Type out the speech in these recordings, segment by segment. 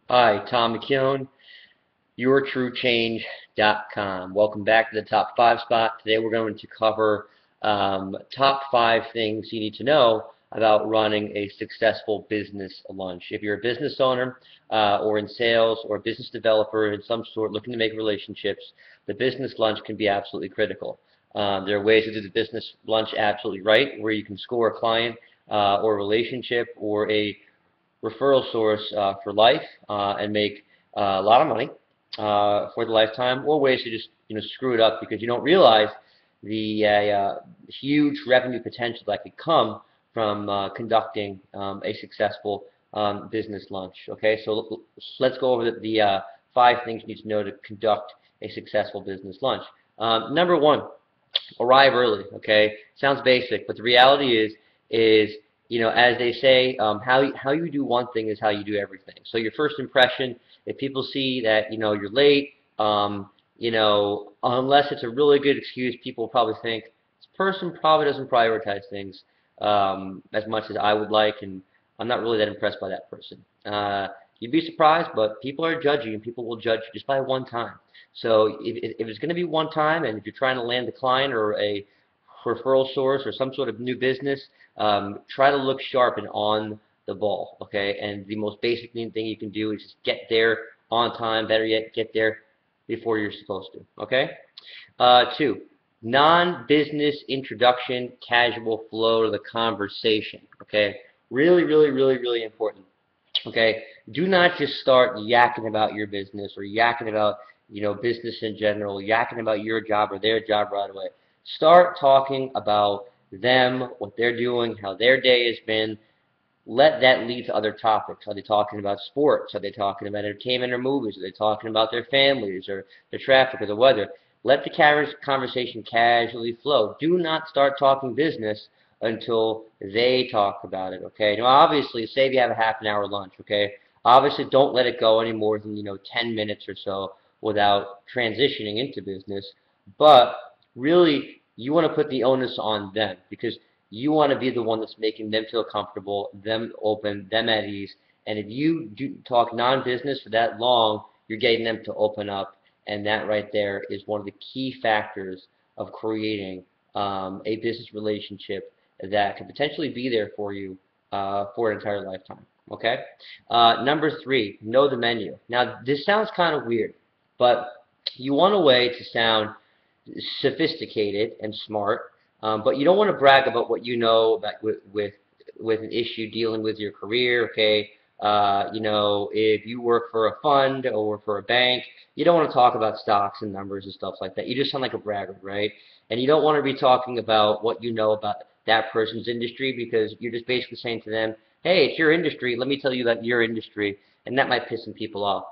Hi, Tom McKeown, yourtruechange.com. Welcome back to the top 5 spot. Today we're going to cover top 5 things you need to know about running a successful business lunch. If you're a business owner or in sales or a business developer in some sort looking to make relationships, the business lunch can be absolutely critical. There are ways to do the business lunch absolutely right, where you can score a client or a relationship or a referral source for life and make a lot of money for the lifetime, or ways to just screw it up because you don't realize the huge revenue potential that could come from conducting a successful business lunch. Okay, so let's go over the 5 things you need to know to conduct a successful business lunch. Number 1, arrive early. Okay, sounds basic, but the reality is as they say, how you do one thing is how you do everything. So your first impression, if people see that you're late, unless it's a really good excuse, people probably think this person probably doesn't prioritize things as much as I would like, and I'm not really that impressed by that person. You'd be surprised, but people are judgy, and people will judge you just by one time. So if it's going to be one time, and if you're trying to land a client or a referral source or some sort of new business, try to look sharp and on the ball, okay? And the most basic thing you can do is just get there on time, better yet, get there before you're supposed to, okay? 2, non-business introduction, casual flow to the conversation, okay? Really, really, really, really important, okay? Do not just start yakking about your business or yakking about, business in general, yakking about your job or their job right away. Start talking about them, what they're doing, how their day has been. Let that lead to other topics. Are they talking about sports? Are they talking about entertainment or movies? Are they talking about their families or the traffic or the weather? Let the conversation casually flow. Do not start talking business until they talk about it, okay? Now, obviously, say if you have a half an hour lunch, okay? Obviously, don't let it go any more than, 10 minutes or so without transitioning into business. But really, you want to put the onus on them because you want to be the one that's making them feel comfortable, them open, them at ease. And if you do talk non-business for that long, you're getting them to open up. And that right there is one of the key factors of creating a business relationship that can potentially be there for you for an entire lifetime. Okay? Number 3, know the menu. Now, this sounds kind of weird, but you want a way to sound sophisticated and smart, but you don't want to brag about what you know about with an issue dealing with your career. Okay, if you work for a fund or for a bank, you don't want to talk about stocks and numbers and stuff like that. You just sound like a braggart, right? And you don't want to be talking about what you know about that person's industry because you're just basically saying to them, hey, it's your industry, let me tell you about your industry, and that might piss some people off.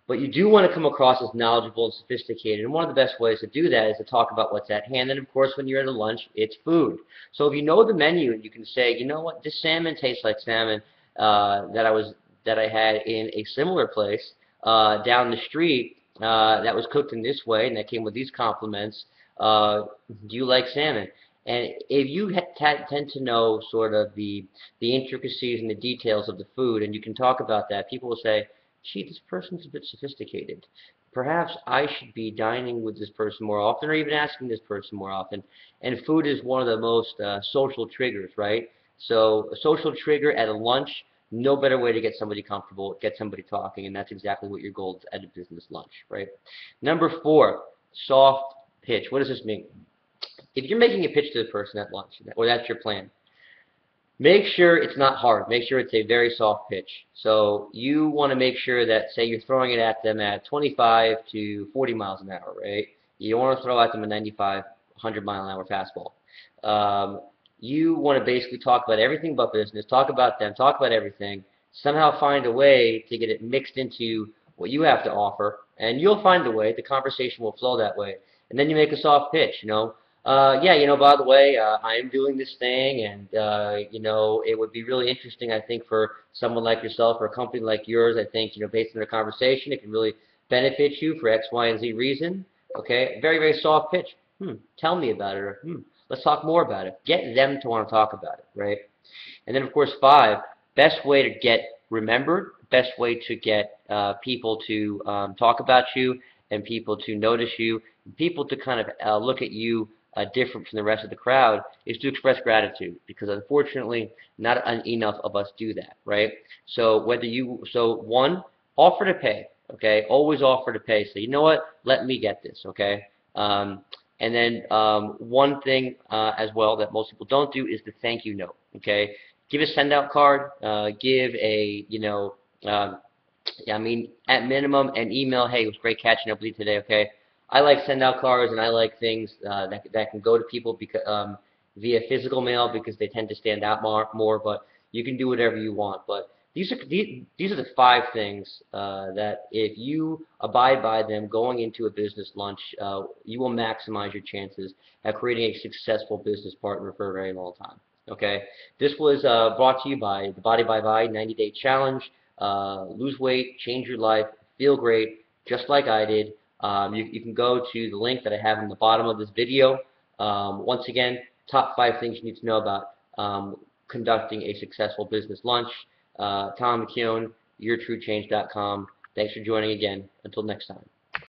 But you do want to come across as knowledgeable and sophisticated, and one of the best ways to do that is to talk about what's at hand. And of course, when you're at a lunch, it's food. So if you know the menu and you can say, you know what, this salmon tastes like salmon that I had in a similar place down the street that was cooked in this way and that came with these compliments. Do you like salmon? And if you tend to know sort of the intricacies and the details of the food, and you can talk about that, people will say, gee, this person's a bit sophisticated. Perhaps I should be dining with this person more often or even asking this person more often. And food is one of the most social triggers, right? So a social trigger at a lunch, no better way to get somebody comfortable, get somebody talking, and that's exactly what your goal is at a business lunch, right? Number 4, soft pitch. What does this mean? If you're making a pitch to the person at lunch, or that's your plan, make sure it's not hard. Make sure it's a very soft pitch. So you want to make sure that, say you're throwing it at them at 25 to 40 miles an hour, right? You don't want to throw at them a 95, 100 mile an hour fastball. You want to basically talk about everything but business, talk about them, talk about everything, somehow find a way to get it mixed into what you have to offer, and you'll find a way. The conversation will flow that way. And then you make a soft pitch, yeah, by the way, I am doing this thing, and, it would be really interesting, I think, for someone like yourself or a company like yours. I think, based on the conversation, it can really benefit you for X, Y, and Z reason. Okay? Very, very soft pitch. Tell me about it, or let's talk more about it. Get them to want to talk about it, right? And then, of course, 5, best way to get remembered, best way to get people to talk about you and people to notice you, people to kind of look at you different from the rest of the crowd is to express gratitude, because unfortunately not enough of us do that, right? So one, offer to pay, okay? Always offer to pay. So you know what? Let me get this, okay? And then one thing as well that most people don't do is the thank you note, okay? Give a send out card, give a, I mean, at minimum, an email. Hey, it was great catching up with you today. Okay, I like send out cards, and I like things that can go to people because via physical mail, because they tend to stand out more. But you can do whatever you want. But these are the 5 things that if you abide by them going into a business lunch, you will maximize your chances at creating a successful business partner for a very long time. Okay, this was brought to you by the Body by Body 90-Day Challenge. Lose weight, change your life, feel great, just like I did. You can go to the link that I have in the bottom of this video. Once again, top 5 things you need to know about conducting a successful business lunch. Tom McKeown, yourtruechange.com. Thanks for joining again. Until next time.